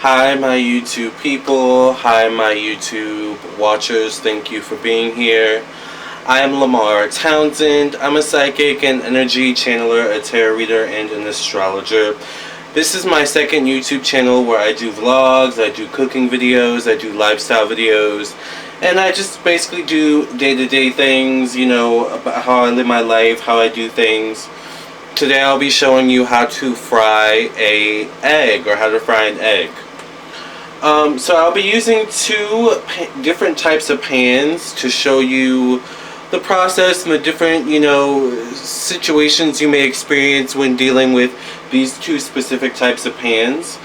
Hi my YouTube people, hi my YouTube watchers, thank you for being here. I am Lamarr Townsend. I'm a psychic and energy channeler, a tarot reader, and an astrologer. This is my second YouTube channel where I do vlogs, I do cooking videos, I do lifestyle videos, and I just basically do day-to-day things, you know, about how I live my life, how I do things. Today I'll be showing you how to fry an egg, or how to fry an egg. So I'll be using two different types of pans to show you the process and the different, you know, situations you may experience when dealing with these two specific types of pans.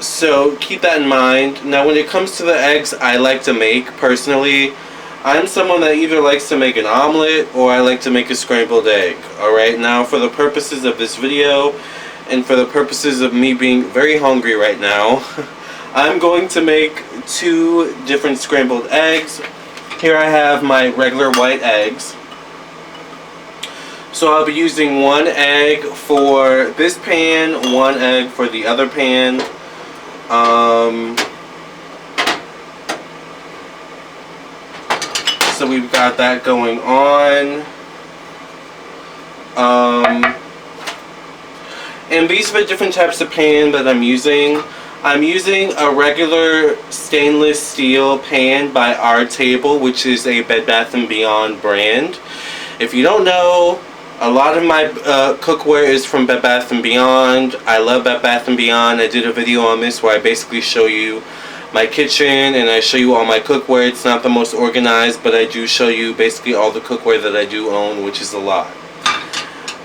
So keep that in mind. Now when it comes to the eggs I like to make, personally, I'm someone that either likes to make an omelet or I like to make a scrambled egg. Alright, now for the purposes of this video, and for the purposes of me being very hungry right now, I'm going to make two different scrambled eggs. Here I have my regular white eggs. So I'll be using one egg for this pan, one egg for the other pan. So we've got that going on. And these are the different types of pan that I'm using. I'm using a regular stainless steel pan by Our Table, which is a Bed Bath & Beyond brand. If you don't know, a lot of my cookware is from Bed Bath & Beyond. I love Bed Bath & Beyond. I did a video on this where I basically show you my kitchen and I show you all my cookware. It's not the most organized, but I do show you basically all the cookware that I do own, which is a lot.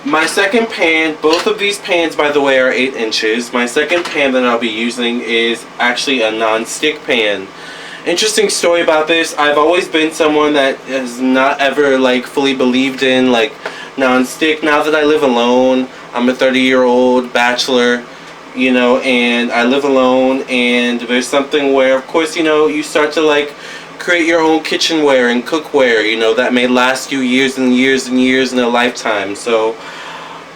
My second pan, both of these pans by the way are 8 inches. My second pan that I'll be using is actually a non-stick pan. Interesting story about this, I've always been someone that has not ever like fully believed in like non-stick. Now that I live alone, I'm a 30-year-old bachelor, you know, and I live alone, and there's something where of course, you know, you start to like create your own kitchenware and cookware, you know, that may last you years and years and years in a lifetime. So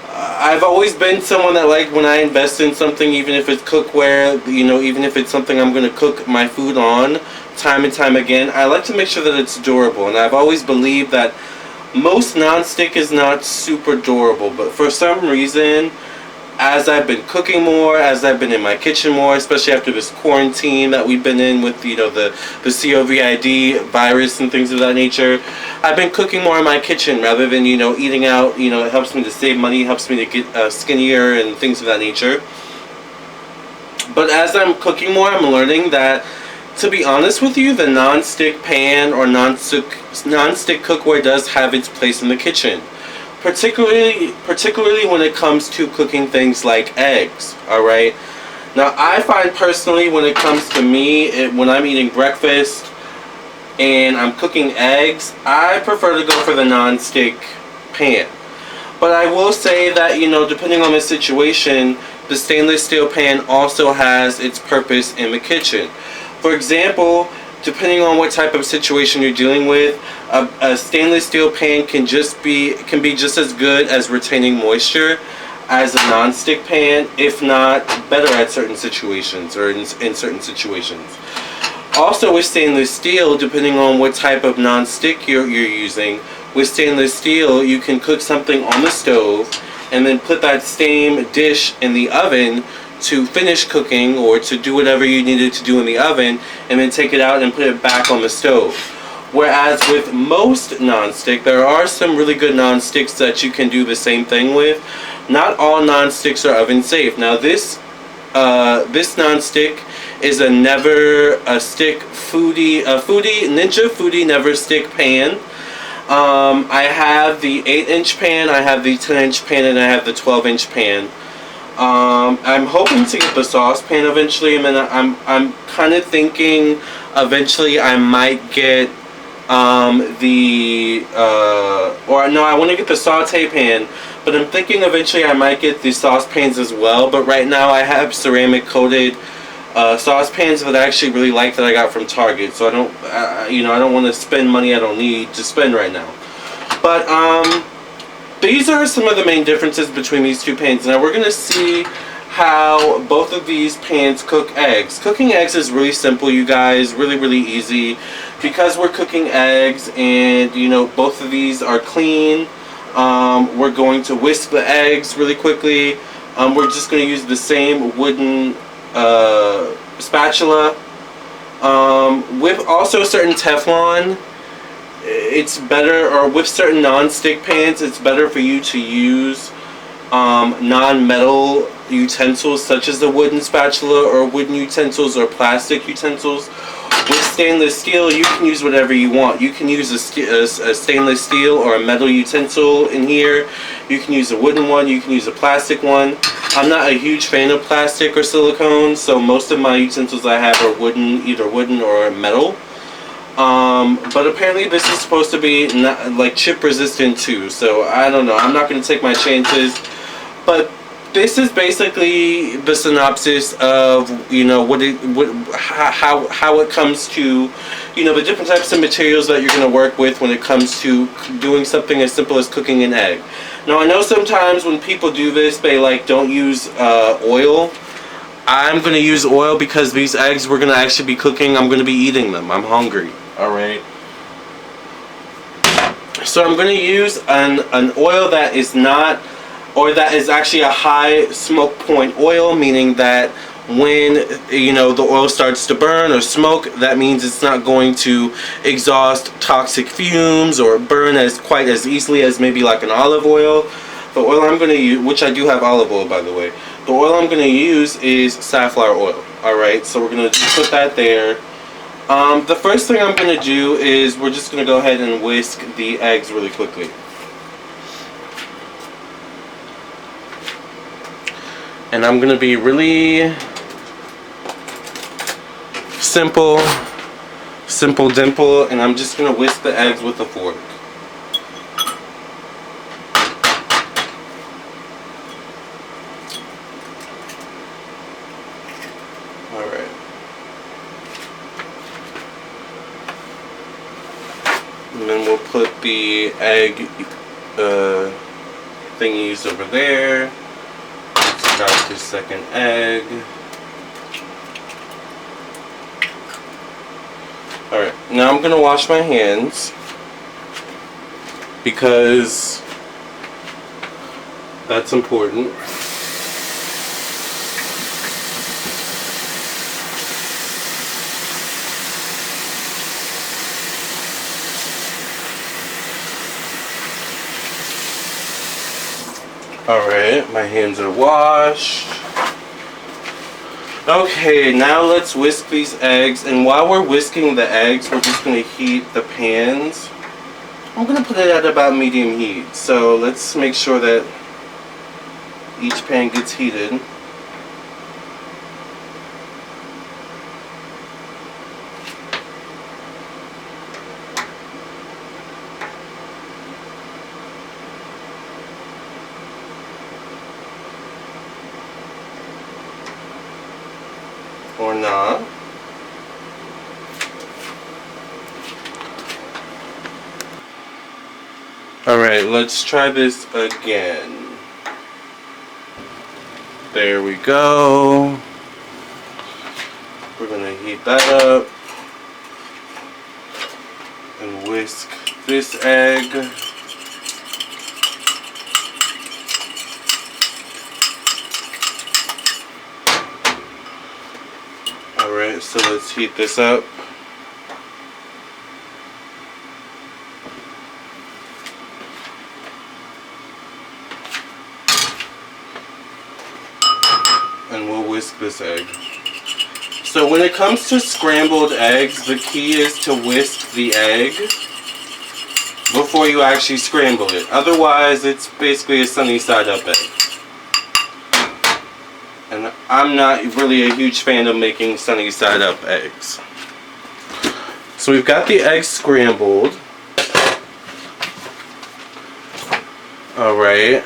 I've always been someone that, like, when I invest in something, even if it's cookware, you know, even if it's something I'm going to cook my food on time and time again, I like to make sure that it's durable. And I've always believed that most non-stick is not super durable, but for some reason, as I've been cooking more, as I've been in my kitchen more, especially after this quarantine that we've been in with, you know, the COVID virus and things of that nature, I've been cooking more in my kitchen rather than, you know, eating out. You know, it helps me to save money, helps me to get skinnier and things of that nature. But as I'm cooking more, I'm learning that, to be honest with you, the non-stick pan or non-stick cookware does have its place in the kitchen. Particularly when it comes to cooking things like eggs, alright? Now, I find personally when it comes to me, when I'm eating breakfast and I'm cooking eggs, I prefer to go for the non-stick pan. But I will say that, you know, depending on the situation, the stainless steel pan also has its purpose in the kitchen. For example, depending on what type of situation you're dealing with, a stainless steel pan can be just as good as retaining moisture as a non-stick pan, if not better at certain situations, or in certain situations. Also with stainless steel, depending on what type of non-stick you're using, with stainless steel you can cook something on the stove and then put that same dish in the oven to finish cooking or to do whatever you needed to do in the oven, and then take it out and put it back on the stove. Whereas with most non-stick, there are some really good non-sticks that you can do the same thing with. Not all non-sticks are oven safe. Now this non-stick is a Ninja Foodi NeverStick pan. I have the 8-inch pan, I have the 10-inch pan, and I have the 12-inch pan. I'm hoping to get the saucepan eventually, and then I'm kind of thinking eventually I might get I want to get the saute pan, but I'm thinking eventually I might get the saucepans as well. But right now I have ceramic coated saucepans that I actually really like that I got from Target, so I don't want to spend money I don't need to spend right now. But these are some of the main differences between these two pans. Now we're going to see how both of these pans cook eggs. Cooking eggs is really simple, you guys, really easy. Because we're cooking eggs and, you know, both of these are clean, we're going to whisk the eggs really quickly. We're just going to use the same wooden spatula. With also certain Teflon, it's better, or with certain non-stick pans, it's better for you to use non-metal utensils such as the wooden spatula, or wooden utensils, or plastic utensils. With stainless steel, you can use whatever you want. You can use a stainless steel or a metal utensil in here. You can use a wooden one, you can use a plastic one. I'm not a huge fan of plastic or silicone, so most of my utensils I have are wooden, either wooden or metal. But apparently this is supposed to be not, like, chip resistant too, so I don't know. I'm not going to take my chances. But this is basically the synopsis of, you know, how it comes to, you know, the different types of materials that you're going to work with when it comes to doing something as simple as cooking an egg. Now, I know sometimes when people do this, they don't use oil. I'm going to use oil because these eggs we're going to actually be cooking. I'm going to be eating them. I'm hungry. Alright. So I'm going to use an oil that is not, or that is actually a high smoke point oil, meaning that when, you know, the oil starts to burn or smoke, that means it's not going to exhaust toxic fumes or burn quite as easily as maybe like an olive oil. The oil I'm going to use, which I do have olive oil by the way, the oil I'm going to use is safflower oil. Alright, so we're going to put that there. The first thing I'm going to do is we're just going to go ahead and whisk the eggs really quickly. And I'm going to be really simple dimple, and I'm just going to whisk the eggs with a fork. Alright. And then we'll put the egg thingies over there. Got the second egg. Alright, now I'm going to wash my hands because that's important. Alright, my hands are washed. Okay, now let's whisk these eggs. And while we're whisking the eggs, we're just going to heat the pans. I'm going to put it at about medium heat. So let's make sure that each pan gets heated. Or not. Alright, let's try this again. There we go. We're gonna heat that up and whisk this egg. Alright, so let's heat this up. And we'll whisk this egg. So when it comes to scrambled eggs, the key is to whisk the egg before you actually scramble it. Otherwise, it's basically a sunny side up egg. And I'm not really a huge fan of making sunny side up eggs. So we've got the eggs scrambled. Alright.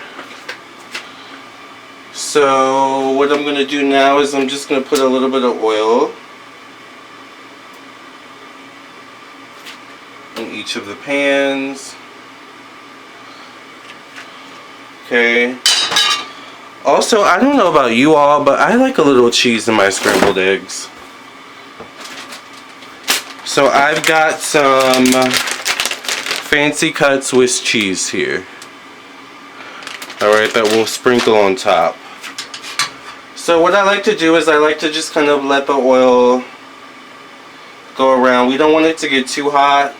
So what I'm going to do now is I'm just going to put a little bit of oil in each of the pans. Okay. Also, I don't know about you all, but I like a little cheese in my scrambled eggs. So I've got some fancy cut Swiss cheese here. Alright, that we'll sprinkle on top. So what I like to do is I like to just kind of let the oil go around. We don't want it to get too hot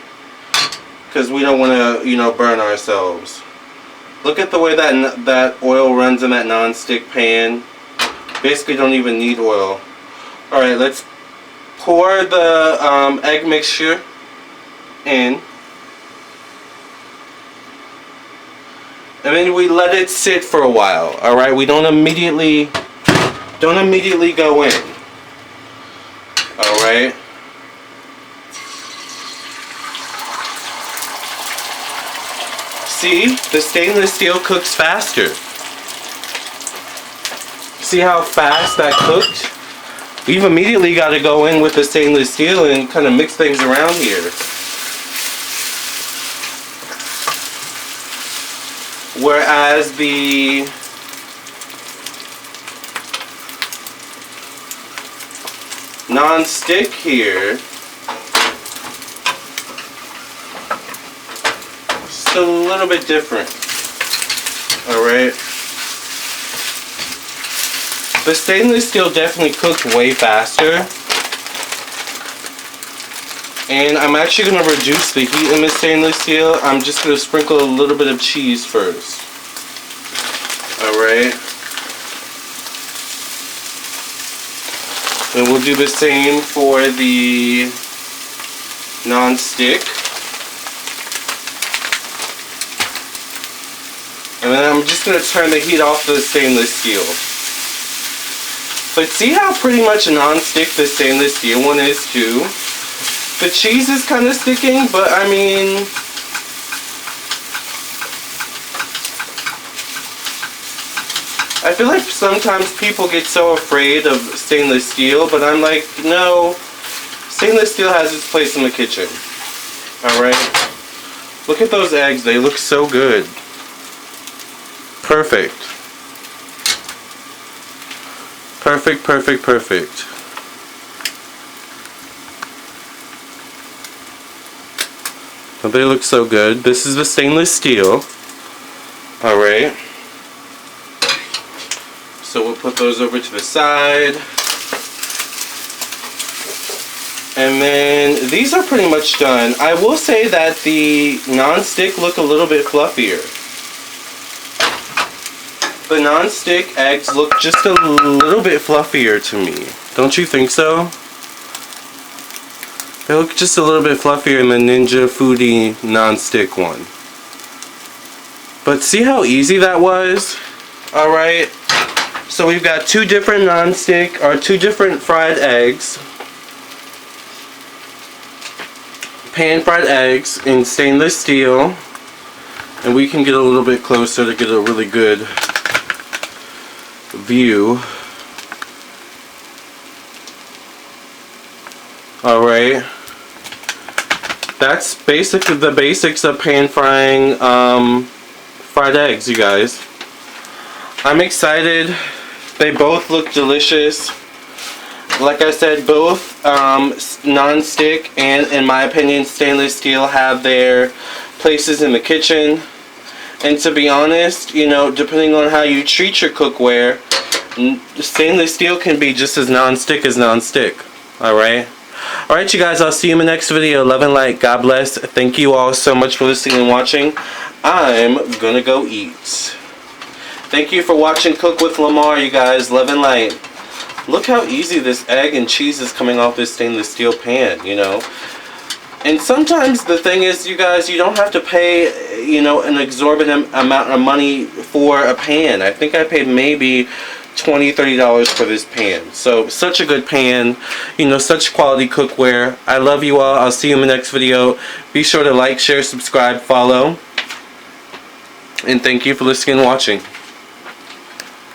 because we don't want to, you know, burn ourselves. Look at the way that oil runs in that non-stick pan. Basically don't even need oil. Alright, let's pour the egg mixture in. And then we let it sit for a while. Alright, we don't immediately go in. Alright. See, the stainless steel cooks faster. See how fast that cooked? We've immediately got to go in with the stainless steel and kind of mix things around here. Whereas the non-stick here, it's a little bit different. Alright. The stainless steel definitely cooked way faster. And I'm actually going to reduce the heat in the stainless steel. I'm just going to sprinkle a little bit of cheese first. Alright. And we'll do the same for the non-stick. And then I'm just going to turn the heat off the stainless steel. But see how pretty much non-stick the stainless steel one is too? The cheese is kind of sticking, but I mean, I feel like sometimes people get so afraid of stainless steel, but I'm like, no, stainless steel has its place in the kitchen. Alright? Look at those eggs, they look so good. Perfect. Perfect, perfect, perfect. They look so good. This is the stainless steel. Alright. So we'll put those over to the side. And then these are pretty much done. I will say that the non-stick look a little bit fluffier. The non-stick eggs look just a little bit fluffier to me. Don't you think so? They look just a little bit fluffier in the Ninja Foodi non-stick one. But see how easy that was? Alright. So we've got two different non-stick, or two different fried eggs. Pan fried eggs in stainless steel. And we can get a little bit closer to get a really good view. Alright. That's basically the basics of pan frying fried eggs, you guys. I'm excited. They both look delicious. Like I said, both non-stick and, in my opinion, stainless steel have their places in the kitchen. And to be honest, you know, depending on how you treat your cookware, stainless steel can be just as non-stick as non-stick. Alright? Alright, you guys, I'll see you in the next video. Love and light. God bless. Thank you all so much for listening and watching. I'm gonna go eat. Thank you for watching Cook with Lamarr, you guys. Love and light. Look how easy this egg and cheese is coming off this stainless steel pan, you know. And sometimes the thing is, you guys, you don't have to pay, you know, an exorbitant amount of money for a pan. I think I paid maybe $20, $30 for this pan. So, such a good pan. You know, such quality cookware. I love you all. I'll see you in the next video. Be sure to like, share, subscribe, follow. And thank you for listening and watching.